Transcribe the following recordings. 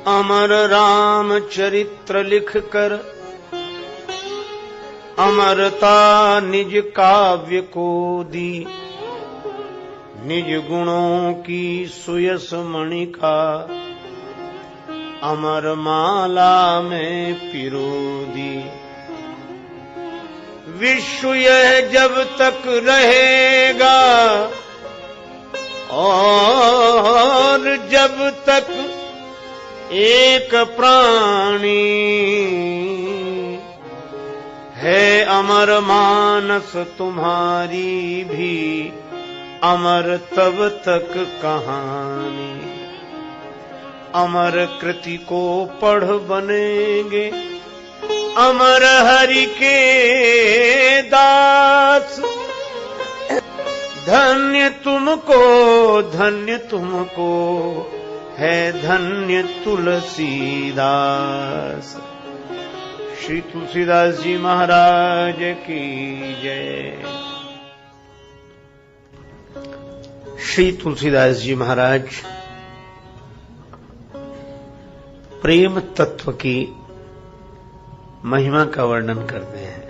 अमर राम चरित्र लिख कर अमरता निज काव्य को दी। निज गुणों की सुयस मणि का अमर माला में पिरो दी। विश्व यह जब तक रहेगा और जब तक एक प्राणी है, अमर मानस तुम्हारी भी अमर तब तक कहानी। अमर कृति को पढ़ बनेंगे अमर हरि के दास। धन्य तुमको है धन्य तुलसीदास। श्री तुलसीदास जी महाराज की जय। श्री तुलसीदास जी महाराज प्रेम तत्व की महिमा का वर्णन करते हैं।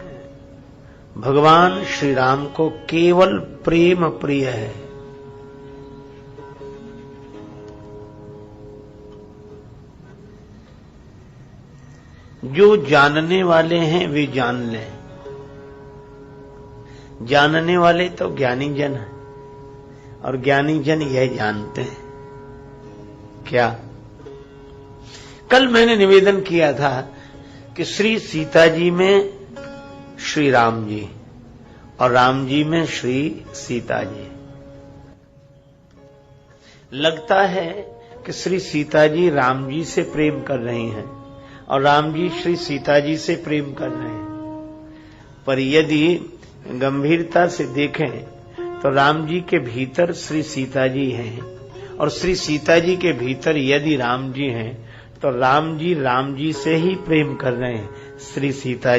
भगवान श्री राम को केवल प्रेम प्रिय है। जो जानने वाले हैं वे जान लें। जानने वाले तो ज्ञानी जन है और ज्ञानी जन यह जानते हैं। क्या कल मैंने निवेदन किया था कि श्री सीता जी में श्री राम जी और राम जी में श्री सीता जी। लगता है कि श्री सीता जी राम जी से प्रेम कर रही हैं और राम जी श्री सीता जी से प्रेम कर रहे हैं। पर यदि गंभीरता से देखें तो राम जी के भीतर श्री सीता जी हैं और श्री सीता जी के भीतर यदि राम जी हैं तो राम जी से ही प्रेम कर रहे हैं। श्री सीता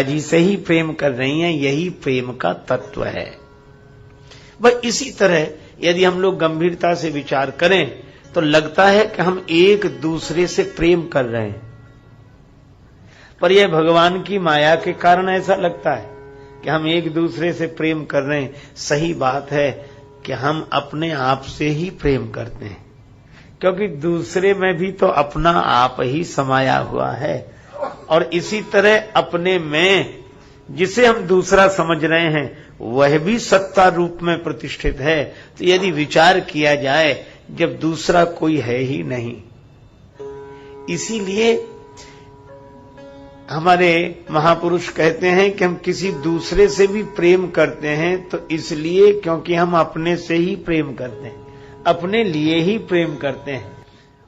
जी से ही प्रेम कर रही हैं। यही प्रेम का तत्व है। बस इसी तरह यदि हम लोग गंभीरता से विचार करें तो लगता है कि हम एक दूसरे से प्रेम कर रहे हैं, पर यह भगवान की माया के कारण ऐसा लगता है कि हम एक दूसरे से प्रेम कर रहे हैं। सही बात है कि हम अपने आप से ही प्रेम करते हैं, क्योंकि दूसरे में भी तो अपना आप ही समाया हुआ है। और इसी तरह अपने में जिसे हम दूसरा समझ रहे हैं वह भी सत्ता रूप में प्रतिष्ठित है। तो यदि विचार किया जाए जब दूसरा कोई है ही नहीं, इसीलिए हमारे महापुरुष कहते हैं कि हम किसी दूसरे से भी प्रेम करते हैं तो इसलिए क्योंकि हम अपने से ही प्रेम करते हैं, अपने लिए ही प्रेम करते हैं।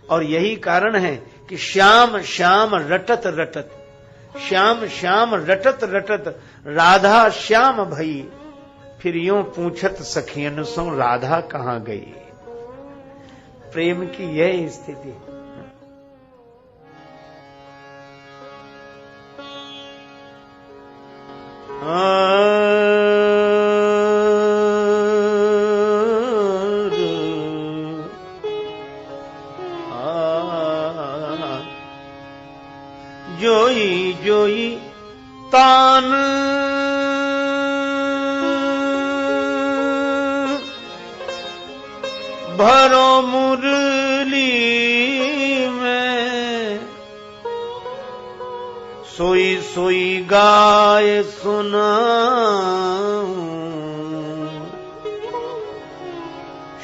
और यही कारण है कि श्याम श्याम रटत रटत, श्याम श्याम रटत रटत राधा श्याम भई। फिर यूं पूछत सखियन सो राधा कहाँ गई। प्रेम की यह स्थिति। जोई जोई तान भरो मुरली में, सोई सोई गाय सुनाऊं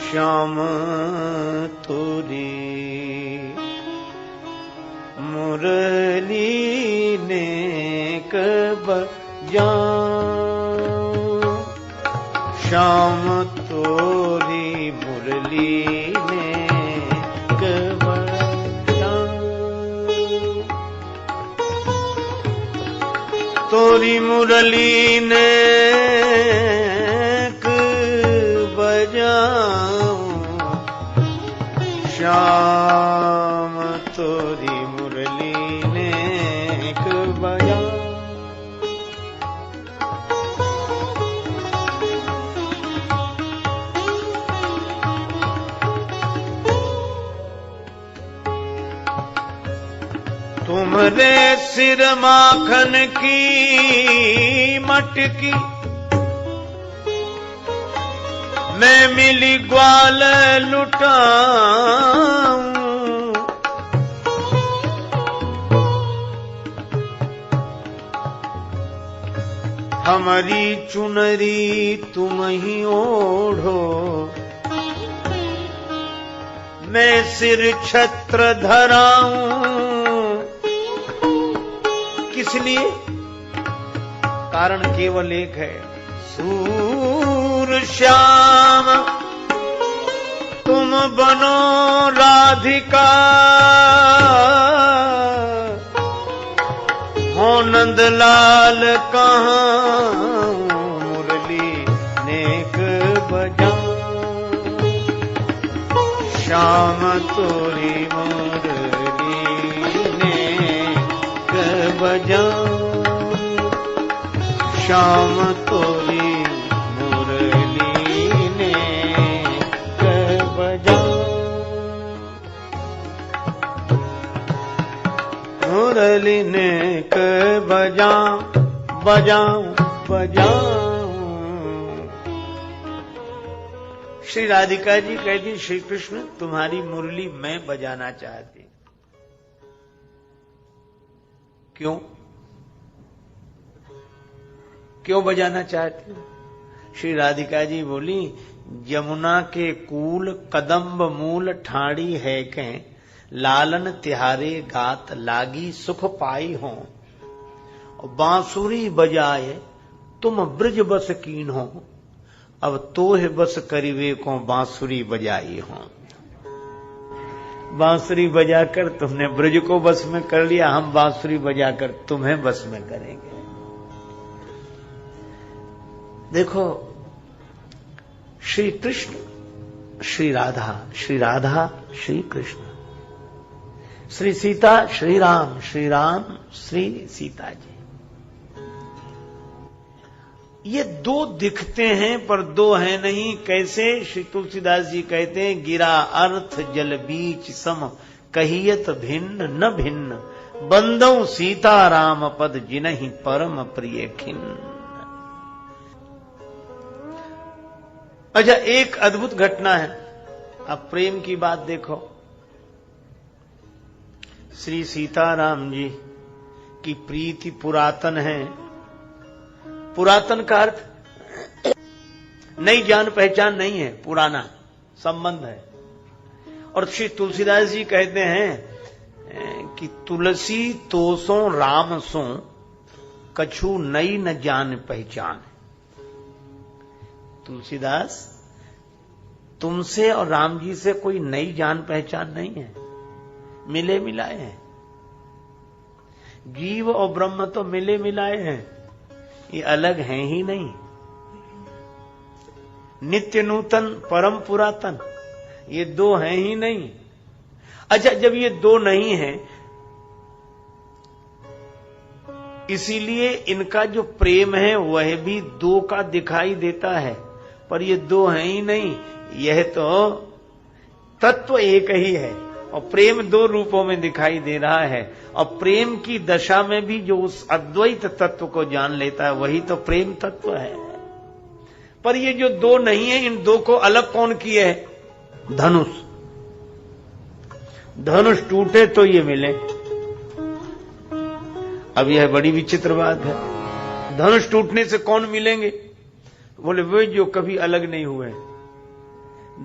श्याम तोरी मुरली ने कब जाऊं। श्याम तोरी मुरली ने कब जाऊं। तोरी मुरली ने कब जाऊं। श्याम तोरी मुरली ने कब जाऊं। तुमरे सिर माखन की मटकी, मैं मिली ग्वाल लुटाऊं। हमारी चुनरी तुम ही ओढ़ो, मैं सिर छत्र धराऊं। किस लिए? कारण केवल एक है, सूर श्याम तुम बनो राधिका, हो नंदलाल कहाँ मुरली नेक बजाऊं। श्याम तोरी मुरली नेक बजाऊं, श्याम तोरी मुरली नेक बजाऊं। मुरली नेक बजाऊं बजाऊं बजाऊं। श्री राधिका जी कहती, श्री कृष्ण तुम्हारी मुरली मैं बजाना चाहती। क्यों क्यों बजाना चाहती हूं? श्री राधिका जी बोली, यमुना के कूल कदम्ब मूल ठाड़ी है के, लालन तिहारे गात लागी सुख पाई हो। बांसुरी बजाए तुम ब्रज बस कीन हो, अब तोहे बस करीवे को बांसुरी बजाई हो। बांसुरी बजाकर तुमने ब्रज को बस में कर लिया, हम बांसुरी बजाकर तुम्हें बस में करेंगे। देखो, श्री कृष्ण श्री राधा, श्री राधा श्री कृष्ण, श्री सीता श्री राम, श्री राम श्री सीता जी। ये दो दिखते हैं पर दो हैं नहीं। कैसे? श्री तुलसीदास जी कहते हैं, गिरा अर्थ जल बीच सम, कहियत भिन्न न भिन्न, बंदौ सीता राम पद जिनहि परम प्रिय खिन्न। अच्छा, एक अद्भुत घटना है। अब प्रेम की बात देखो। श्री सीताराम जी की प्रीति पुरातन है। पुरातन का अर्थ नई जान पहचान नहीं है, पुराना संबंध है। और श्री तुलसीदास जी कहते हैं कि तुलसी तोसों राम सो, कछु नई न जान पहचान। तुलसीदास, तुमसे और राम जी से कोई नई जान पहचान नहीं है, मिले मिलाए हैं। जीव और ब्रह्म तो मिले मिलाए हैं, ये अलग हैं ही नहीं। नित्य नूतन परम पुरातन, ये दो हैं ही नहीं। अच्छा, जब ये दो नहीं है, इसीलिए इनका जो प्रेम है वह भी दो का दिखाई देता है, पर ये दो हैं ही नहीं। यह तो तत्व एक ही है और प्रेम दो रूपों में दिखाई दे रहा है। और प्रेम की दशा में भी जो उस अद्वैत तत्व को जान लेता है वही तो प्रेम तत्व है। पर ये जो दो नहीं है, इन दो को अलग कौन किए है? धनुष। धनुष टूटे तो ये मिले। अब यह बड़ी विचित्र बात है। धनुष टूटने से कौन मिलेंगे? बोले वे जो कभी अलग नहीं हुए।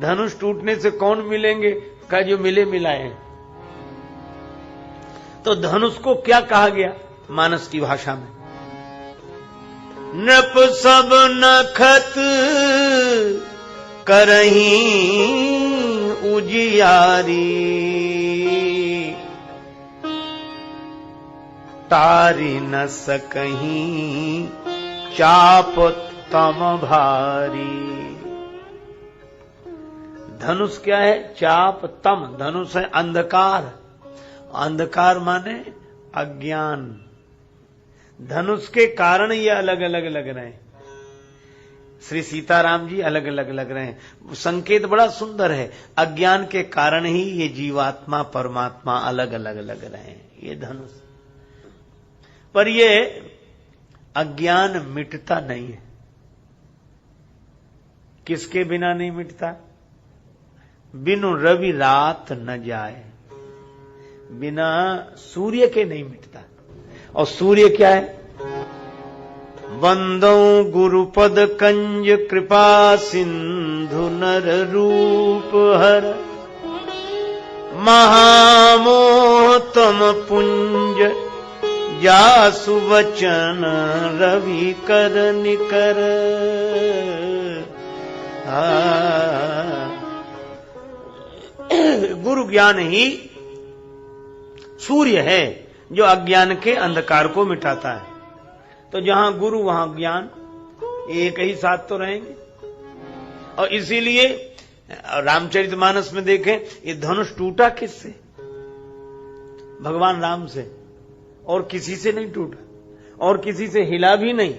धनुष टूटने से कौन मिलेंगे? का जो मिले मिलाए। तो धनुष को क्या कहा गया मानस की भाषा में? नृप सब नखत करहीं उजियारी, तारी न सकहीं चाप तम भारी। धनुष क्या है? चाप तम। धनुष है अंधकार। अंधकार माने अज्ञान। धनुष के कारण ये अलग अलग लग रहे हैं। श्री सीताराम जी अलग अलग लग रहे हैं। संकेत बड़ा सुंदर है। अज्ञान के कारण ही ये जीवात्मा परमात्मा अलग अलग लग रहे हैं। ये धनुष। पर ये अज्ञान मिटता नहीं है। किसके बिना नहीं मिटता? बिनु रवि रात न जाए, बिना सूर्य के नहीं मिटता। और सूर्य क्या है? वंदो गुरुपद कंज कृपा सिंधु नर रूप हर, महामोहतम पुंज जासु वचन रवि कर निकर। गुरु ज्ञान ही सूर्य है जो अज्ञान के अंधकार को मिटाता है। तो जहां गुरु वहां ज्ञान, एक ही साथ तो रहेंगे। और इसीलिए रामचरितमानस में देखें, ये धनुष टूटा किससे? भगवान राम से, और किसी से नहीं टूटा, और किसी से हिला भी नहीं।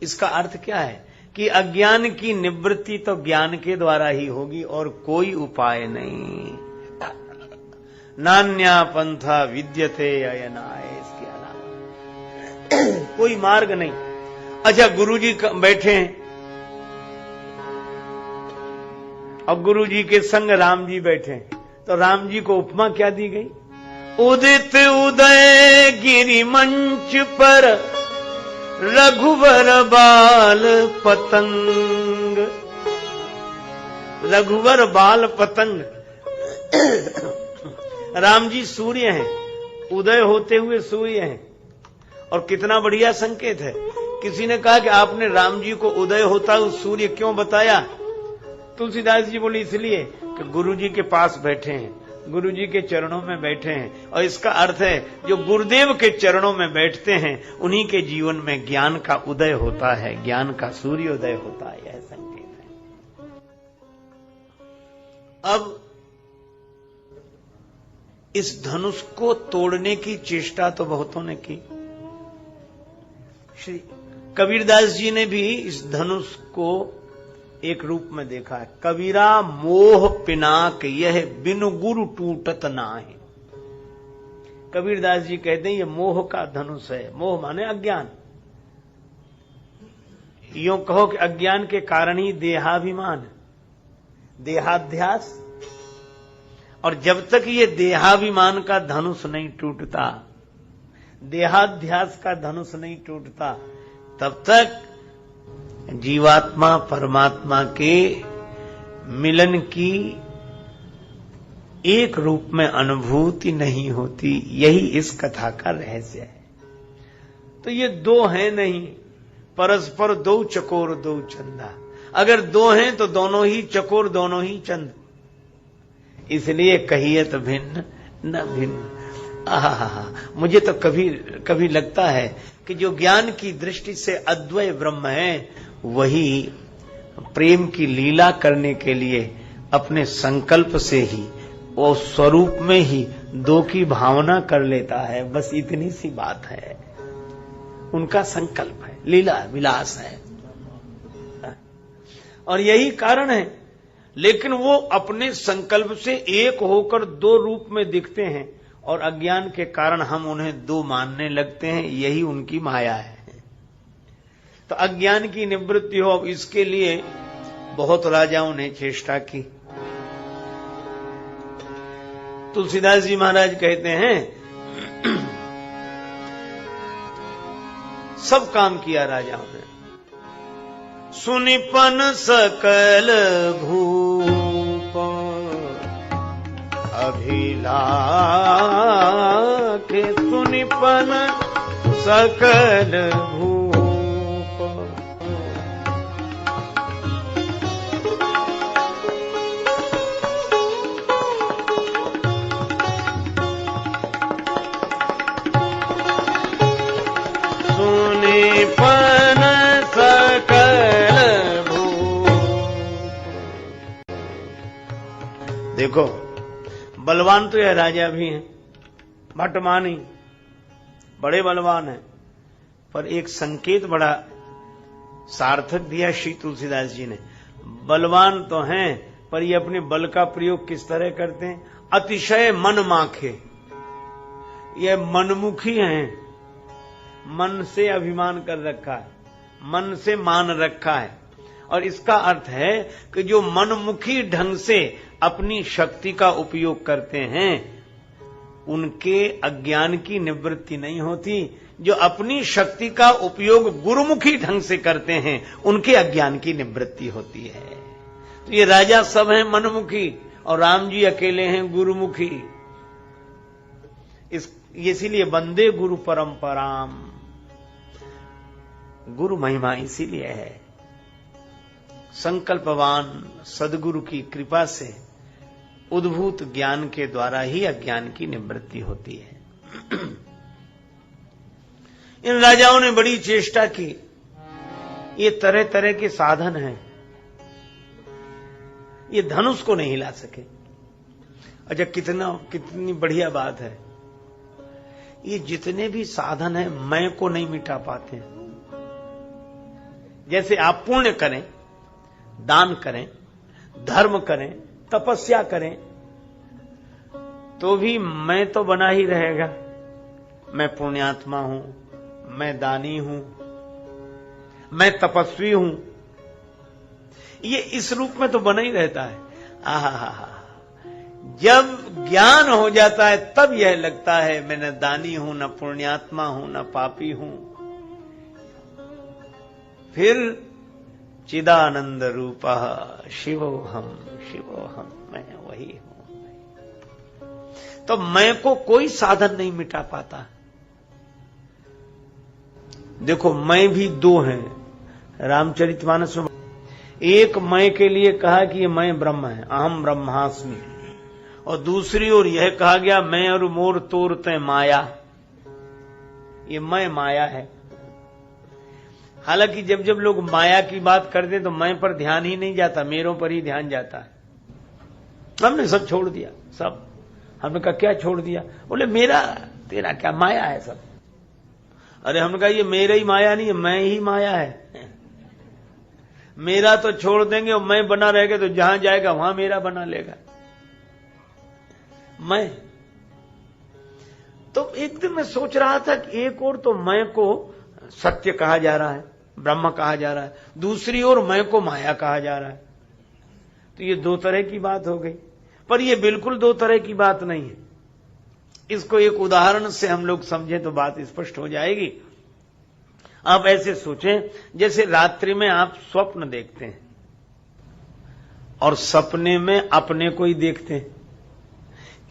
इसका अर्थ क्या है कि अज्ञान की निवृत्ति तो ज्ञान के द्वारा ही होगी, और कोई उपाय नहीं। नान्या पंथा विद्यते अयनाय, इसके अलावा कोई मार्ग नहीं। अच्छा, गुरुजी बैठे हैं और गुरुजी के संग राम जी बैठे हैं, तो राम जी को उपमा क्या दी गई? उदित उदय गिरि मंच पर रघुवर बाल पतंग। रघुवर बाल पतंग। राम जी सूर्य हैं, उदय होते हुए सूर्य हैं, और कितना बढ़िया संकेत है। किसी ने कहा कि आपने राम जी को उदय होता हुआ सूर्य क्यों बताया? तुलसीदास जी बोले इसलिए कि गुरु जी के पास बैठे हैं, गुरु जी के चरणों में बैठे हैं, और इसका अर्थ है जो गुरुदेव के चरणों में बैठते हैं उन्हीं के जीवन में ज्ञान का उदय होता है, ज्ञान का सूर्योदय होता है। यह संकेत है। अब इस धनुष को तोड़ने की चेष्टा तो बहुतों ने की। श्री कबीरदास जी ने भी इस धनुष को एक रूप में देखा है। कबीरा मोह पिनाक यह बिनु गुरु टूटत नाहि। कबीरदास जी कहते हैं ये मोह का धनुष है। मोह माने अज्ञान। यूं कहो कि अज्ञान के कारण ही देहाभिमान, देहाध्यास। और जब तक ये देहाभिमान का धनुष नहीं टूटता, देहाध्यास का धनुष नहीं टूटता, तब तक जीवात्मा परमात्मा के मिलन की एक रूप में अनुभूति नहीं होती। यही इस कथा का रहस्य है। तो ये दो हैं नहीं, परस्पर दो चकोर दो चंदा। अगर दो हैं तो दोनों ही चकोर, दोनों ही चंद। इसलिए कहियत भिन्न न भिन्न। मुझे तो कभी कभी लगता है कि जो ज्ञान की दृष्टि से अद्वय ब्रह्म है, वही प्रेम की लीला करने के लिए अपने संकल्प से ही और स्वरूप में ही दो की भावना कर लेता है। बस इतनी सी बात है। उनका संकल्प है, लीला विलास है, और यही कारण है। लेकिन वो अपने संकल्प से एक होकर दो रूप में दिखते हैं, और अज्ञान के कारण हम उन्हें दो मानने लगते हैं। यही उनकी माया है। तो अज्ञान की निवृत्ति हो, अब इसके लिए बहुत राजाओं ने चेष्टा की। तुलसीदास जी महाराज कहते हैं सब काम किया राजाओं ने। सुनिपन सकल भूप अभिलाखे, सुनिपन सकल भूप। सुनिपन सकल भूप। देखो, बलवान तो यह राजा भी हैं, भट्टमानी बड़े बलवान हैं, पर एक संकेत बड़ा सार्थक दिया श्री तुलसीदास जी ने। बलवान तो हैं, पर ये अपने बल का प्रयोग किस तरह करते हैं? अतिशय मन माखे। ये मनमुखी हैं, मन से अभिमान कर रखा है, मन से मान रखा है। और इसका अर्थ है कि जो मनमुखी ढंग से अपनी शक्ति का उपयोग करते हैं उनके अज्ञान की निवृत्ति नहीं होती। जो अपनी शक्ति का उपयोग गुरुमुखी ढंग से करते हैं उनके अज्ञान की निवृत्ति होती है। तो ये राजा सब हैं मनमुखी और राम जी अकेले हैं गुरुमुखी। इसीलिए वंदे गुरु परंपराम, गुरु महिमा इसीलिए है। संकल्पवान सदगुरु की कृपा से उद्भूत ज्ञान के द्वारा ही अज्ञान की निवृत्ति होती है। इन राजाओं ने बड़ी चेष्टा की। ये तरह तरह के साधन हैं, ये धनुष को नहीं हिला सके। अच्छा, कितनी बढ़िया बात है। ये जितने भी साधन हैं मैं को नहीं मिटा पाते। जैसे आप पुण्य करें, दान करें, धर्म करें, तपस्या करें, तो भी मैं तो बना ही रहेगा। मैं पुण्यात्मा हूं, मैं दानी हूं, मैं तपस्वी हूं, ये इस रूप में तो बना ही रहता है। आहा, जब ज्ञान हो जाता है तब यह लगता है मैं न दानी हूं, न पुण्यात्मा हूं, न पापी हूं। फिर चिदानंद रूपः शिवोहम शिवोहम, मैं वही हूं। तो मैं को कोई साधन नहीं मिटा पाता। देखो, मैं भी दो हैं रामचरितमानस में। एक मैं के लिए कहा कि ये मैं ब्रह्म है, अहम ब्रह्मास्मि, और दूसरी ओर यह कहा गया मैं और मोर तोर तय माया, ये मैं माया है। हालांकि जब जब लोग माया की बात करते हैं तो मैं पर ध्यान ही नहीं जाता, मेरों पर ही ध्यान जाता है। हमने सब छोड़ दिया, सब। हमने कहा क्या छोड़ दिया? बोले मेरा तेरा क्या, माया है सब। अरे हमने कहा ये मेरा ही माया नहीं है, मैं ही माया है। मेरा तो छोड़ देंगे और मैं बना रहेगा तो जहां जाएगा वहां मेरा बना लेगा। मैं तो एक दिन मैं सोच रहा था कि एक और तो मैं को सत्य कहा जा रहा है, ब्रह्म कहा जा रहा है, दूसरी ओर मैं को माया कहा जा रहा है। तो ये दो तरह की बात हो गई। पर ये बिल्कुल दो तरह की बात नहीं है। इसको एक उदाहरण से हम लोग समझें तो बात स्पष्ट हो जाएगी। आप ऐसे सोचें जैसे रात्रि में आप स्वप्न देखते हैं और सपने में अपने को ही देखते हैं।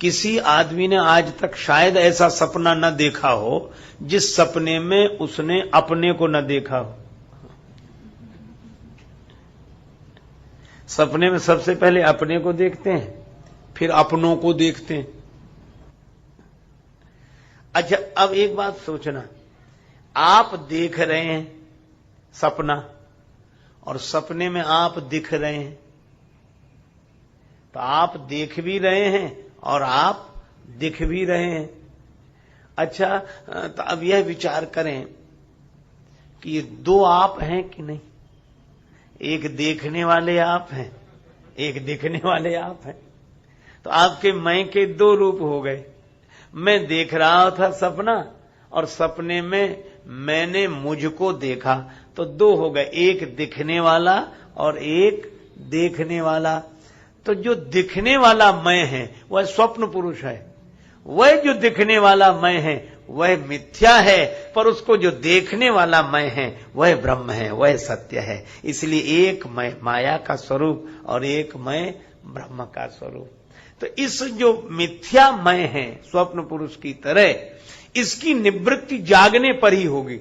किसी आदमी ने आज तक शायद ऐसा सपना न देखा हो जिस सपने में उसने अपने को न देखा हो। सपने में सबसे पहले अपने को देखते हैं, फिर अपनों को देखते हैं। अच्छा, अब एक बात सोचना, आप देख रहे हैं सपना और सपने में आप दिख रहे हैं, तो आप देख भी रहे हैं और आप दिख भी रहे हैं। अच्छा, तो अब यह विचार करें कि ये दो आप हैं कि नहीं। एक देखने वाले आप हैं, एक दिखने वाले आप हैं। तो आपके मैं के दो रूप हो गए। मैं देख रहा था सपना और सपने में मैंने मुझको देखा, तो दो हो गए, एक दिखने वाला और एक देखने वाला। तो जो दिखने वाला मैं है वह स्वप्न पुरुष है, वह जो दिखने वाला मैं है वह मिथ्या है, पर उसको जो देखने वाला मैं है वह ब्रह्म है, वह सत्य है। इसलिए एक मैं माया का स्वरूप और एक मैं ब्रह्म का स्वरूप। तो इस जो मिथ्या मैं है स्वप्न पुरुष की तरह, इसकी निवृत्ति जागने पर ही होगी,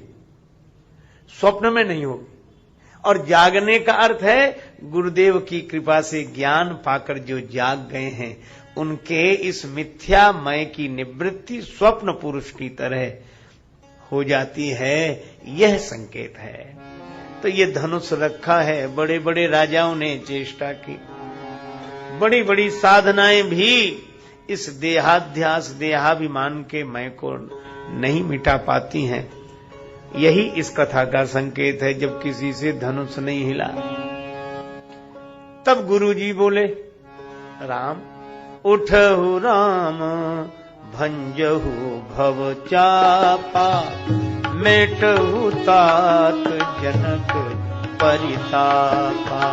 स्वप्न में नहीं होगी। और जागने का अर्थ है गुरुदेव की कृपा से ज्ञान पाकर जो जाग गए हैं उनके इस मिथ्या मय की निवृत्ति स्वप्न पुरुष की तरह हो जाती है। यह संकेत है। तो ये धनुष रखा है, बड़े बड़े राजाओं ने चेष्टा की, बड़ी बड़ी साधनाएं भी इस देहाध्यास देहाभिमान के मय को नहीं मिटा पाती हैं। यही इस कथा का संकेत है। जब किसी से धनुष नहीं हिला तब गुरुजी बोले, राम उठहु राम भंजहु भव चापा, मेटहु तात जनक परितापा।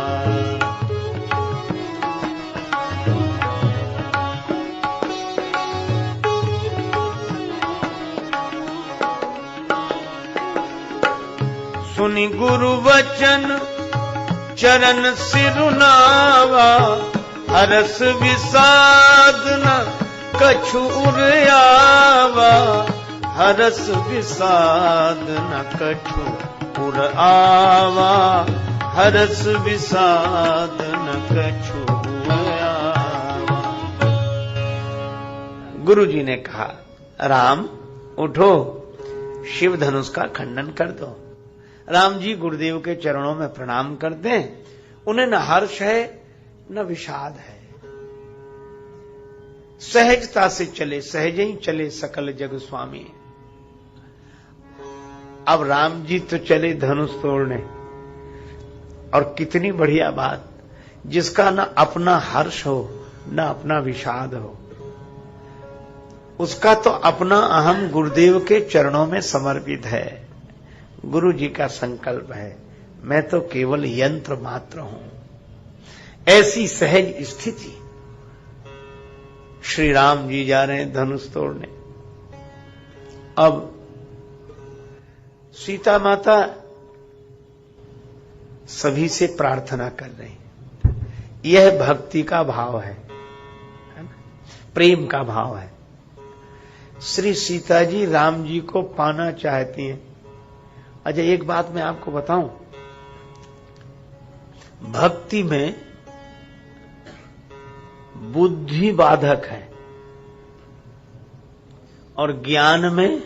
सुनि गुरु वचन चरण सिरुनावा, हरस विषाद न कछु उरयावा, हरस विषाद न कछु उरआवा, हरस विषाद न कछु उरआवा। गुरु जी ने कहा, राम उठो, शिव धनुष का खंडन कर दो। राम जी गुरुदेव के चरणों में प्रणाम करते हैं। उन्हें न हर्ष है न विषाद है, सहजता से चले, सहज ही चले सकल जग स्वामी। अब राम जी तो चले धनुष तोड़ने, और कितनी बढ़िया बात, जिसका न अपना हर्ष हो न अपना विषाद हो, उसका तो अपना अहम गुरुदेव के चरणों में समर्पित है। गुरु जी का संकल्प है, मैं तो केवल यंत्र मात्र हूं। ऐसी सहज स्थिति, श्री राम जी जा रहे हैं धनुष तोड़ने। अब सीता माता सभी से प्रार्थना कर रही हैं। यह भक्ति का भाव है ना? प्रेम का भाव है। श्री सीता जी राम जी को पाना चाहती हैं। अच्छा, एक बात मैं आपको बताऊं, भक्ति में बुद्धि बाधक है और ज्ञान में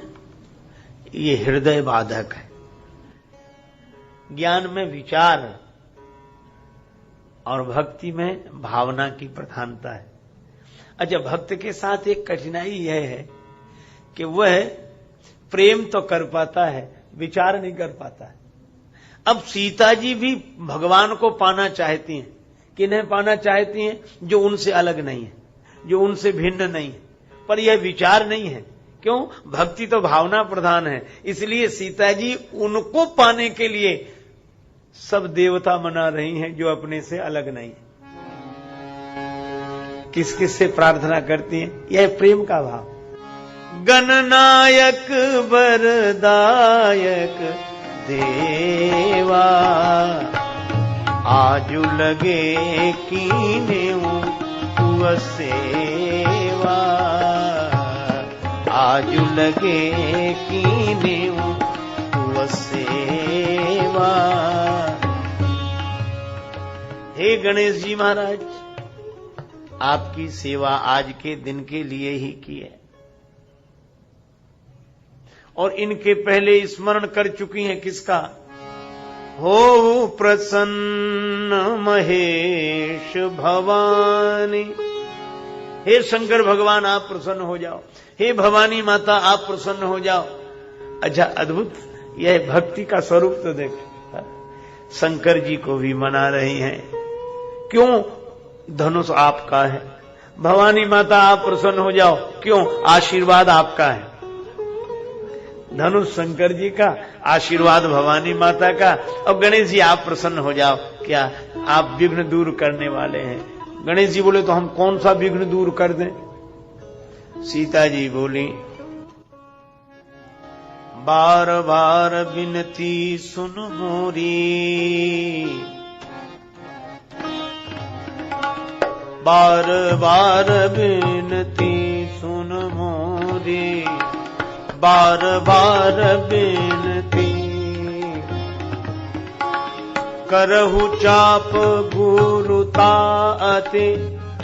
ये हृदय बाधक है। ज्ञान में विचार और भक्ति में भावना की प्रधानता है। अच्छा, भक्त के साथ एक कठिनाई यह है कि वह प्रेम तो कर पाता है, विचार नहीं कर पाता है। अब सीता जी भी भगवान को पाना चाहती हैं। किन्हें पाना चाहती हैं? जो उनसे अलग नहीं है, जो उनसे भिन्न नहीं है, पर यह विचार नहीं है। क्यों? भक्ति तो भावना प्रधान है। इसलिए सीता जी उनको पाने के लिए सब देवता मना रही हैं जो अपने से अलग नहीं है। किस किस से प्रार्थना करती हैं? यह प्रेम का भाव। गणनायक वरदायक देवा, आजु लगे कीनेऊ तुअ सेवा, आजु लगे कीनेऊ तुअ सेवा। हे गणेश जी महाराज, आपकी सेवा आज के दिन के लिए ही की है, और इनके पहले स्मरण कर चुकी हैं किसका? हो प्रसन्न महेश भवानी। हे शंकर भगवान आप प्रसन्न हो जाओ, हे भवानी माता आप प्रसन्न हो जाओ। अच्छा, अद्भुत यह भक्ति का स्वरूप तो देखो। शंकर जी को भी मना रही हैं। क्यों? धनुष आपका है। भवानी माता आप प्रसन्न हो जाओ। क्यों? आशीर्वाद आपका है। धनुष शंकर जी का, आशीर्वाद भवानी माता का। और गणेश जी आप प्रसन्न हो जाओ। क्या आप विघ्न दूर करने वाले हैं? गणेश जी बोले तो हम कौन सा विघ्न दूर कर दें? सीता जी बोली, बार बार विनती सुन मोरी, बार बार विनती सुन मोरी, बार बार विनती। करहु चाप गुरुता अति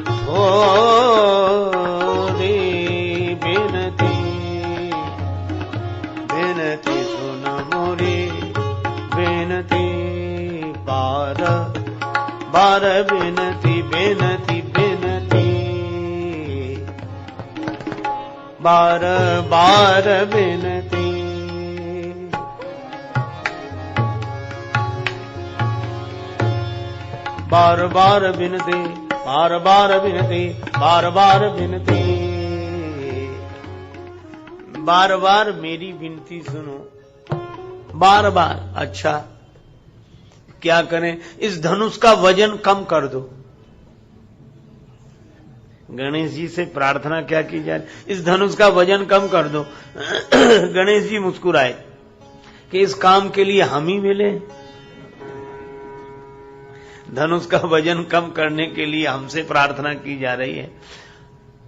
थोरी, विनती विनती सुन मोरी विनती। बार बार विनती विनती विनती, बार बार विनती। बार बार विनती, बार बार विनती, बार बार विनती। बार बार मेरी विनती सुनो, बार बार। अच्छा क्या करें? इस धनुष का वजन कम कर दो। गणेश जी से प्रार्थना क्या की जाए? इस धनुष का वजन कम कर दो। गणेश जी मुस्कुराए कि इस काम के लिए हम ही मिले। धनुष का वजन कम करने के लिए हमसे प्रार्थना की जा रही है।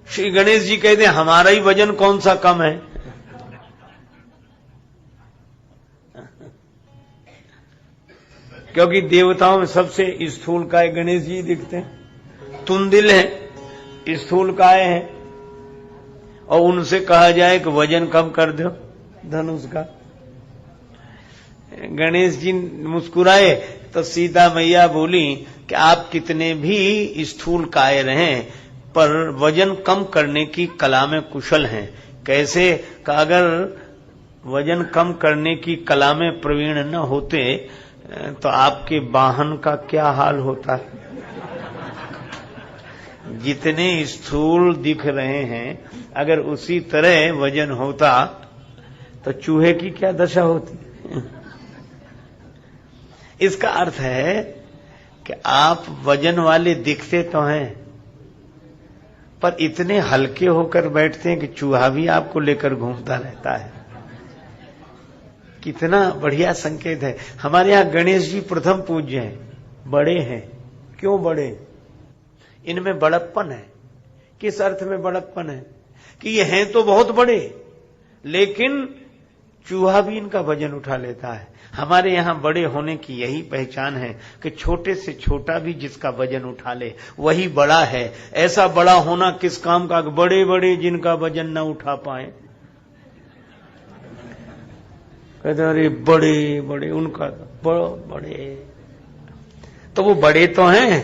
श्री गणेश जी कहते हैं हमारा ही वजन कौन सा कम है? क्योंकि देवताओं में सबसे स्थूल काय गणेश जी दिखते हैं, तुंदिल है, स्थूल काय है, और उनसे कहा जाए कि वजन कम कर दो धनुष का। गणेश जी मुस्कुराए तो सीता मैया बोली कि आप कितने भी स्थूल काय रहें पर वजन कम करने की कला में कुशल हैं। कैसे? कि अगर वजन कम करने की कला में प्रवीण न होते तो आपके वाहन का क्या हाल होता? जितने स्थूल दिख रहे हैं अगर उसी तरह वजन होता तो चूहे की क्या दशा होती? इसका अर्थ है कि आप वजन वाले दिखते तो हैं पर इतने हल्के होकर बैठते हैं कि चूहा भी आपको लेकर घूमता रहता है। कितना बढ़िया संकेत है। हमारे यहां गणेश जी प्रथम पूज्य हैं, बड़े हैं। क्यों बड़े? इनमें बड़प्पन है। किस अर्थ में बड़प्पन है? कि ये हैं तो बहुत बड़े लेकिन चूहा भी इनका वजन उठा लेता है। हमारे यहां बड़े होने की यही पहचान है कि छोटे से छोटा भी जिसका वजन उठा ले वही बड़ा है। ऐसा बड़ा होना किस काम का? बड़े बड़े जिनका वजन न उठा पाए। कहते अरे बड़े बड़े, उनका बड़े तो वो बड़े तो हैं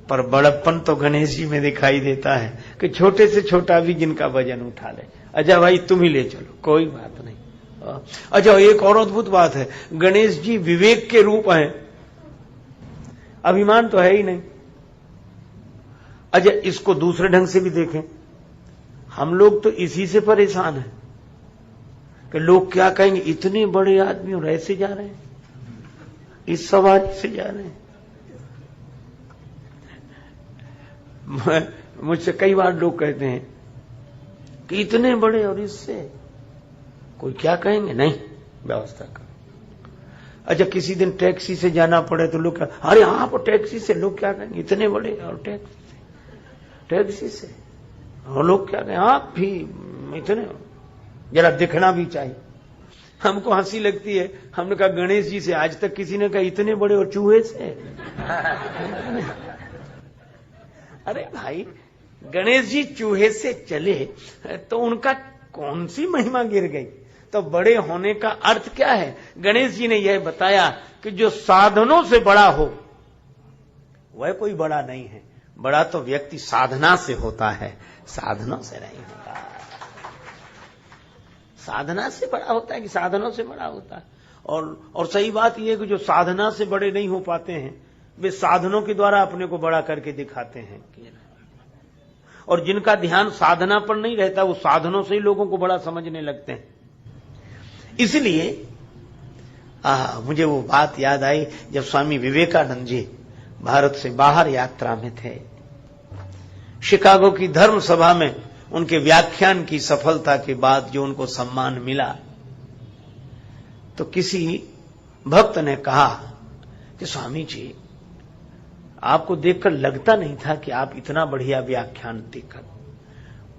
पर बड़प्पन तो गणेश जी में दिखाई देता है कि छोटे से छोटा भी जिनका वजन उठा ले। अच्छा भाई तुम ही ले चलो, कोई बात नहीं। अच्छा एक और अद्भुत बात है, गणेश जी विवेक के रूप हैं, अभिमान तो है ही नहीं। अच्छा इसको दूसरे ढंग से भी देखें, हम लोग तो इसी से परेशान हैं कि लोग क्या कहेंगे, इतने बड़े आदमी और ऐसे जा रहे हैं, इस सवारी से जा रहे हैं। मुझसे कई बार लोग कहते हैं कि इतने बड़े और इससे कोई क्या कहेंगे, नहीं व्यवस्था करो। अच्छा किसी दिन टैक्सी से जाना पड़े तो लोग क्या, अरे आप टैक्सी से, लोग क्या कहेंगे, इतने बड़े और टैक्सी से, और लोग क्या कहेंगे, आप भी इतने, जरा दिखना भी चाहिए। हमको हंसी लगती है। हमने कहा गणेश जी से आज तक किसी ने कहा इतने बड़े और चूहे से। अरे भाई गणेश जी चूहे से चले तो उनका कौन सी महिमा गिर गई? तो बड़े होने का अर्थ क्या है? गणेश जी ने यह बताया कि जो साधनों से बड़ा हो वह कोई बड़ा नहीं है। बड़ा तो व्यक्ति साधना से होता है, साधनों से नहीं होता। साधना से बड़ा होता है कि साधनों से बड़ा होता है। और सही बात यह है कि जो साधना से बड़े नहीं हो पाते हैं वे साधनों के द्वारा अपने को बड़ा करके दिखाते हैं। और जिनका ध्यान साधना पर नहीं रहता वो साधनों से ही लोगों को बड़ा समझने लगते हैं। इसलिए मुझे वो बात याद आई जब स्वामी विवेकानंद जी भारत से बाहर यात्रा में थे। शिकागो की धर्म सभा में उनके व्याख्यान की सफलता के बाद जो उनको सम्मान मिला तो किसी भक्त ने कहा कि स्वामी जी आपको देखकर लगता नहीं था कि आप इतना बढ़िया व्याख्यान देकर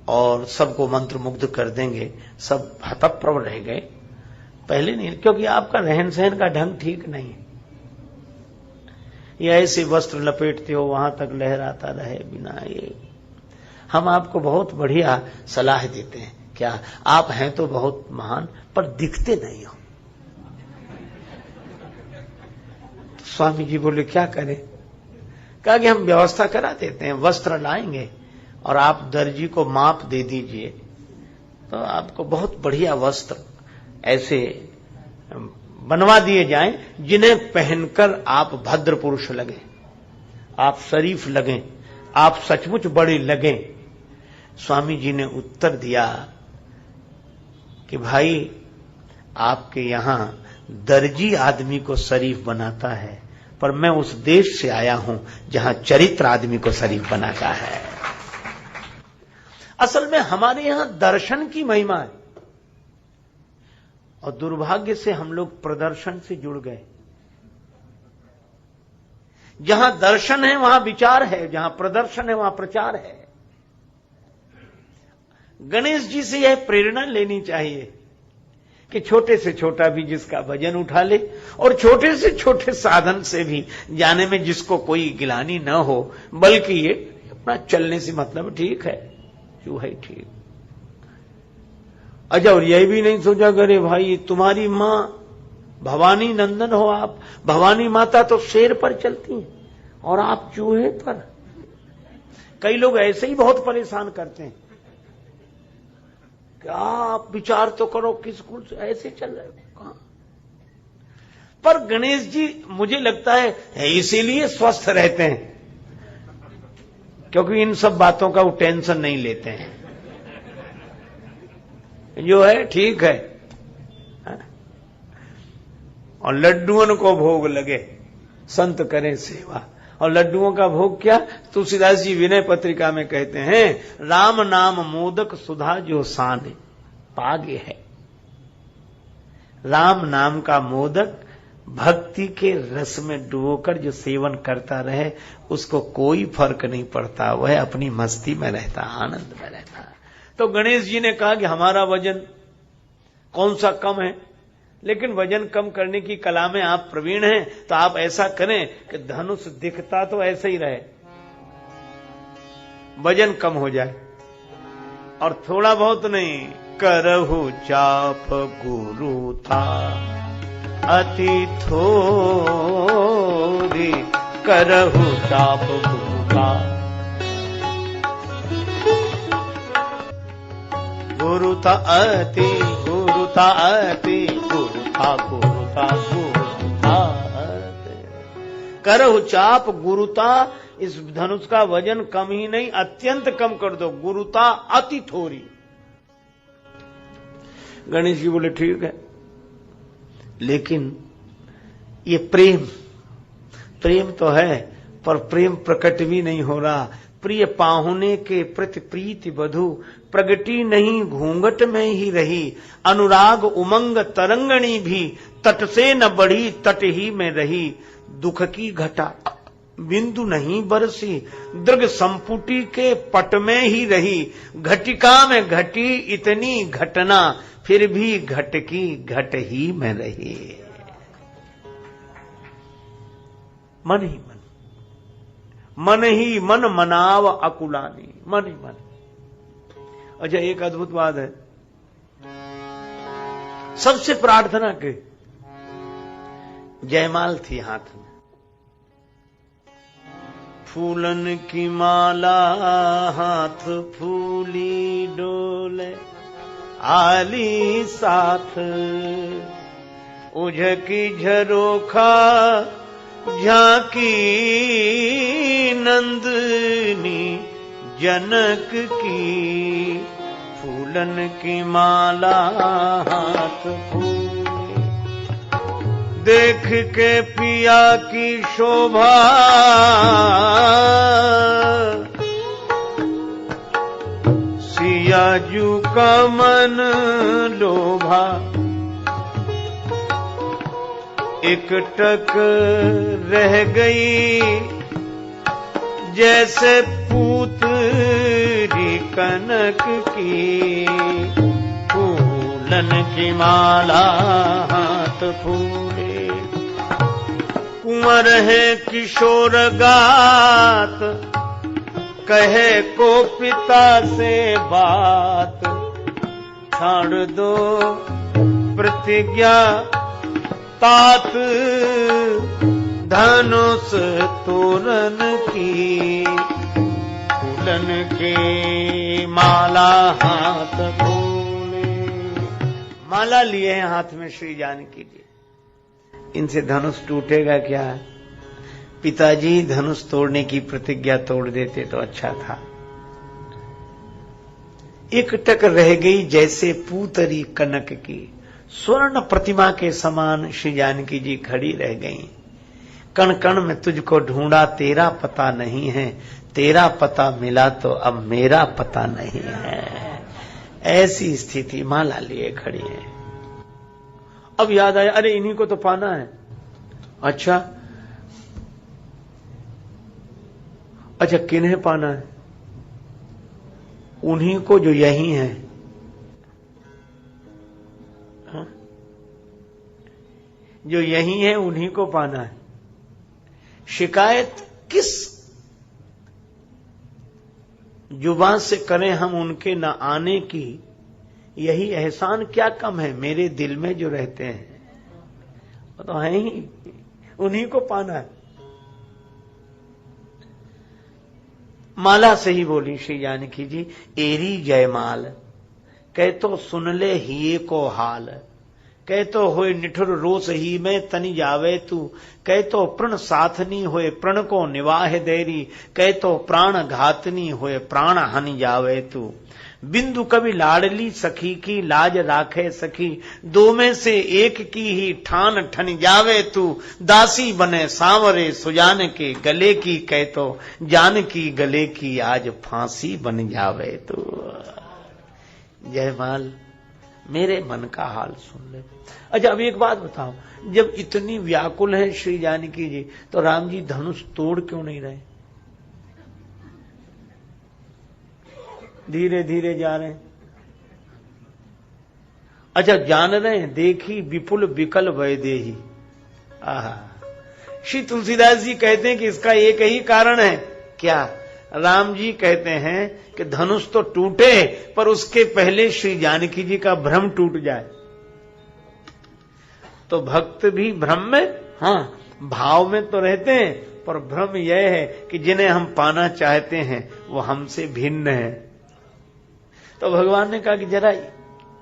और सबको मंत्रमुग्ध कर देंगे। सब हतप्रभ रह गए। पहले नहीं, क्योंकि आपका रहन सहन का ढंग ठीक नहीं है। ये ऐसे वस्त्र लपेटते हो वहां तक लहराता रहे बिना ये। हम आपको बहुत बढ़िया सलाह देते हैं, क्या आप हैं तो बहुत महान पर दिखते नहीं हो। तो स्वामी जी बोले क्या करें? कहा कि हम व्यवस्था करा देते हैं, वस्त्र लाएंगे और आप दर्जी को माप दे दीजिए तो आपको बहुत बढ़िया वस्त्र ऐसे बनवा दिए जाएं जिन्हें पहनकर आप भद्र पुरुष लगें, आप शरीफ लगें, आप सचमुच बड़े लगें। स्वामी जी ने उत्तर दिया कि भाई आपके यहां दर्जी आदमी को शरीफ बनाता है, पर मैं उस देश से आया हूं जहां चरित्र आदमी को शरीफ बनाता है। असल में हमारे यहां दर्शन की महिमा है, और दुर्भाग्य से हम लोग प्रदर्शन से जुड़ गए। जहां दर्शन है वहां विचार है, जहां प्रदर्शन है वहां प्रचार है। गणेश जी से यह प्रेरणा लेनी चाहिए कि छोटे से छोटा भी जिसका वजन उठा ले, और छोटे से छोटे साधन से भी जाने में जिसको कोई गिलानी न हो, बल्कि ये अपना चलने से मतलब ठीक है, जो है ठीक। अच्छा, और यही भी नहीं सोचा करे भाई तुम्हारी मां भवानी नंदन हो आप, भवानी माता तो शेर पर चलती हैं और आप चूहे पर। कई लोग ऐसे ही बहुत परेशान करते हैं, क्या आप विचार तो करो किस कुल से ऐसे चल रहे हो कहां। पर गणेश जी मुझे लगता है इसीलिए स्वस्थ रहते हैं, क्योंकि इन सब बातों का वो टेंशन नहीं लेते हैं, जो है ठीक है। और लड्डुओं को भोग लगे, संत करें सेवा। और लड्डुओं का भोग क्या, तुलसीदास जी विनय पत्रिका में कहते हैं, राम नाम मोदक सुधा जो सान पागे है। राम नाम का मोदक भक्ति के रस में डुबोकर जो सेवन करता रहे, उसको कोई फर्क नहीं पड़ता, वह अपनी मस्ती में रहता, आनंद में रहता। तो गणेश जी ने कहा कि हमारा वजन कौन सा कम है, लेकिन वजन कम करने की कला में आप प्रवीण हैं, तो आप ऐसा करें कि धनुष दिखता तो ऐसे ही रहे, वजन कम हो जाए, और थोड़ा बहुत नहीं, करहु चाप गुरु था अति थोरी, करहु चाप गुरु था, गुरु था अति, गुरु था अति, गुरु था, गुरु था, गुरु था अति। करहु चाप गुरुता, इस धनुष का वजन कम ही नहीं अत्यंत कम कर दो, गुरुता अति थोरी। गणेश जी बोले ठीक है, लेकिन ये प्रेम, प्रेम तो है पर प्रेम प्रकट भी नहीं हो रहा। प्रिय पाहुने के प्रति प्रीति वधु, प्रगटी नहीं घूंघट में ही रही, अनुराग उमंग तरंगणी भी, तट से न बढ़ी तट ही में रही, दुख की घटा बिंदु नहीं बरसी, दृग संपुटी के पट में ही रही, घटिका में घटी इतनी घटना, फिर भी घट की घट ही में रही। मन ही मन, मन ही मन मनाव अकुलानी, मन ही मन। अच्छा, एक अद्भुत बात है, सबसे प्रार्थना के जयमाल थी हाथ में, फूलन की माला हाथ फूली डोले, आली साथ उझकी झरोखा झांकी नंदनी जनक की, फूलन की माला हाथ फूले, देख के पिया की शोभा, सियाजू का मन लोभा, एक टक रह गई जैसे पूतरी कनक की, फूलन की माला हाथ फूले, कुंवर है किशोर गात, कहे को पिता से बात, छाड़ दो प्रतिज्ञा तात, धनुष तोरण की, फूलन के माला हाथ फूले। माला लिए हैं हाथ में श्री जानकी जी, इनसे धनुष टूटेगा क्या? पिताजी धनुष तोड़ने की प्रतिज्ञा तोड़ देते तो अच्छा था। एकटक रह गई जैसे पूतरी कनक की, स्वर्ण प्रतिमा के समान श्री जानकी जी खड़ी रह गईं। कण कण में तुझको ढूंढा, तेरा पता नहीं है, तेरा पता मिला तो अब मेरा पता नहीं है। ऐसी स्थिति माला लिए खड़ी है। अब याद आया, अरे इन्हीं को तो पाना है। अच्छा किन्हें पाना है? उन्हीं को जो यही है। हाँ? जो यही है उन्हीं को पाना है। शिकायत किस जुबान से करें हम उनके न आने की? यही एहसान क्या कम है मेरे दिल में जो रहते हैं, वो तो है ही, उन्हीं को पाना है। माला से ही बोली श्री जानकी जी, एरी जयमाल कह तो सुन ले हिये को हाल, कह तो होए निठुर रोस ही में तनि जावे तू, कह तो प्रण साथनी होए प्रण को निवाह देरी, कह तो प्राण घातनी होए प्राण हनि जावे तू। बिंदु कवि लाडली सखी की लाज राखे सखी, दो में से एक की ही ठान ठन जावे तू। दासी बने सांवरे सुजान के गले की, कह तो जान की गले की आज फांसी बन जावे तू। जयमाल मेरे मन का हाल सुन ले। अच्छा अब एक बात बताओ, जब इतनी व्याकुल है श्री जानकी जी, तो राम जी धनुष तोड़ क्यों नहीं रहे? धीरे धीरे जा रहे हैं। अच्छा जान रहे हैं, देखी विपुल विकल वैदेही। आहा, श्री तुलसीदास जी कहते हैं कि इसका एक ही कारण है। क्या? राम जी कहते हैं कि धनुष तो टूटे पर उसके पहले श्री जानकी जी का भ्रम टूट जाए। तो भक्त भी भ्रम में, हाँ भाव में तो रहते हैं, पर भ्रम यह है कि जिन्हें हम पाना चाहते हैं वो हमसे भिन्न है। तो भगवान ने कहा कि जरा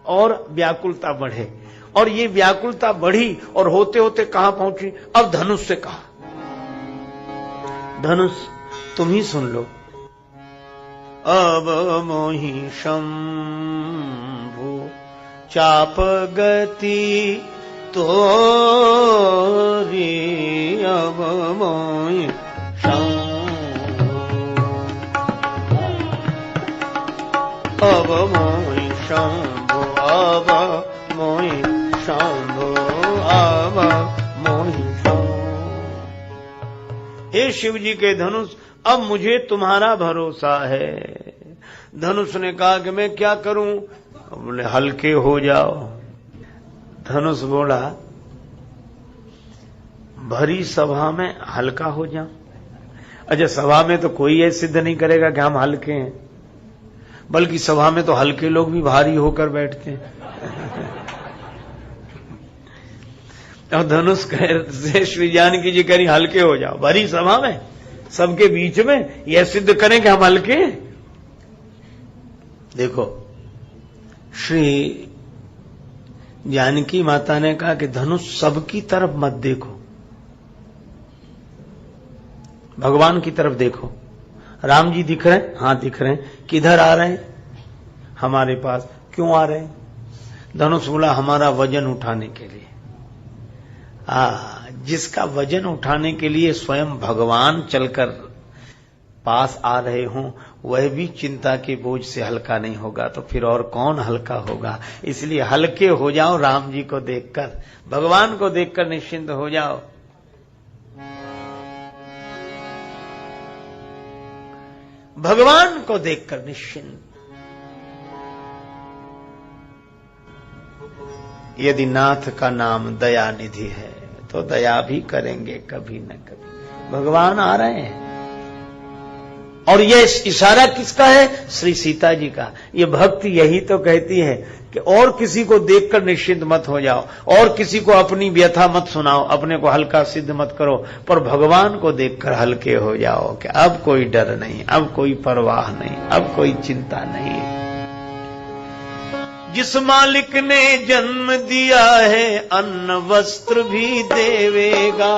और व्याकुलता बढ़े, और ये व्याकुलता बढ़ी और होते होते कहां पहुंची? अब धनुष से कहा, धनुष तुम ही सुन लो। अब मोहि शंभु चाप गति तोरी, अब मोहि अब मोहि शंभु, अब मोहि शंभु, अब मोहि शंभु। हे शिव जी के धनुष, अब मुझे तुम्हारा भरोसा है। धनुष ने कहा कि मैं क्या करूं? बोले हल्के हो जाओ। धनुष बोला भरी सभा में हल्का हो जाऊं? अच्छा सभा में तो कोई ये सिद्ध नहीं करेगा कि हम हल्के हैं, बल्कि सभा में तो हल्के लोग भी भारी होकर बैठते हैं। और धनुष से श्री जानकी जी कह रही हल्के हो जाओ, भरी सभा में सबके बीच में यह सिद्ध करें कि हम हल्के हैं। देखो श्री जानकी माता ने कहा कि धनुष सबकी तरफ मत देखो, भगवान की तरफ देखो। राम जी दिख रहे हैं? हाँ दिख रहे हैं। किधर आ रहे हैं? हमारे पास। क्यों आ रहे हैं? धनुष बोला हमारा वजन उठाने के लिए। जिसका वजन उठाने के लिए स्वयं भगवान चलकर पास आ रहे हों, वह भी चिंता के बोझ से हल्का नहीं होगा, तो फिर और कौन हल्का होगा? इसलिए हल्के हो जाओ, राम जी को देखकर, भगवान को देखकर निश्चिंत हो जाओ। भगवान को देखकर निश्चिंत। यदि नाथ का नाम दया निधि है तो दया भी करेंगे कभी न कभी। भगवान आ रहे हैं। और ये इशारा किसका है? श्री सीता जी का। ये भक्ति यही तो कहती है कि और किसी को देखकर निश्चिंत मत हो जाओ, और किसी को अपनी व्यथा मत सुनाओ, अपने को हल्का सिद्ध मत करो, पर भगवान को देखकर हल्के हो जाओ कि अब कोई डर नहीं, अब कोई परवाह नहीं, अब कोई चिंता नहीं। जिस मालिक ने जन्म दिया है अन्न वस्त्र भी देवेगा,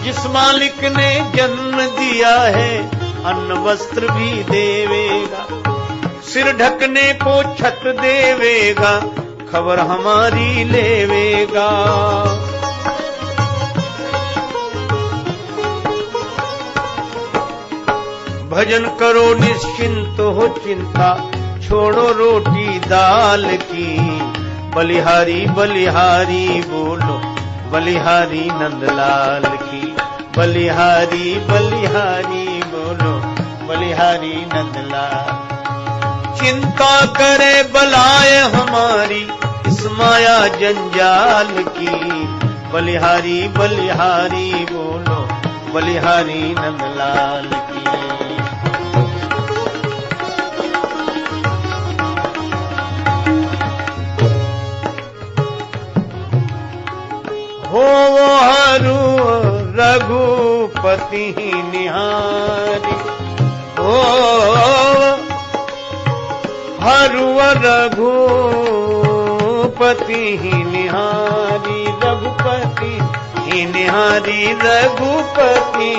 जिस मालिक ने जन्म दिया है अन्न वस्त्र भी देवेगा। सिर ढकने को छत देवेगा, खबर हमारी लेवेगा। भजन करो निश्चिंत हो चिंता, छोड़ो रोटी दाल की। बलिहारी बलिहारी बोलो, बलिहारी नंदलाल की। बलिहारी बलिहारी बोलो, बलिहारी नंदलाल। चिंता करे बलाए हमारी, इस माया जंजाल की। बलिहारी बलिहारी बोलो, बलिहारी नंदलाल की। हो हरु रघुपति निहारी, हो हरु रघुपति निहारी, रघुपति निहारी, रघुपति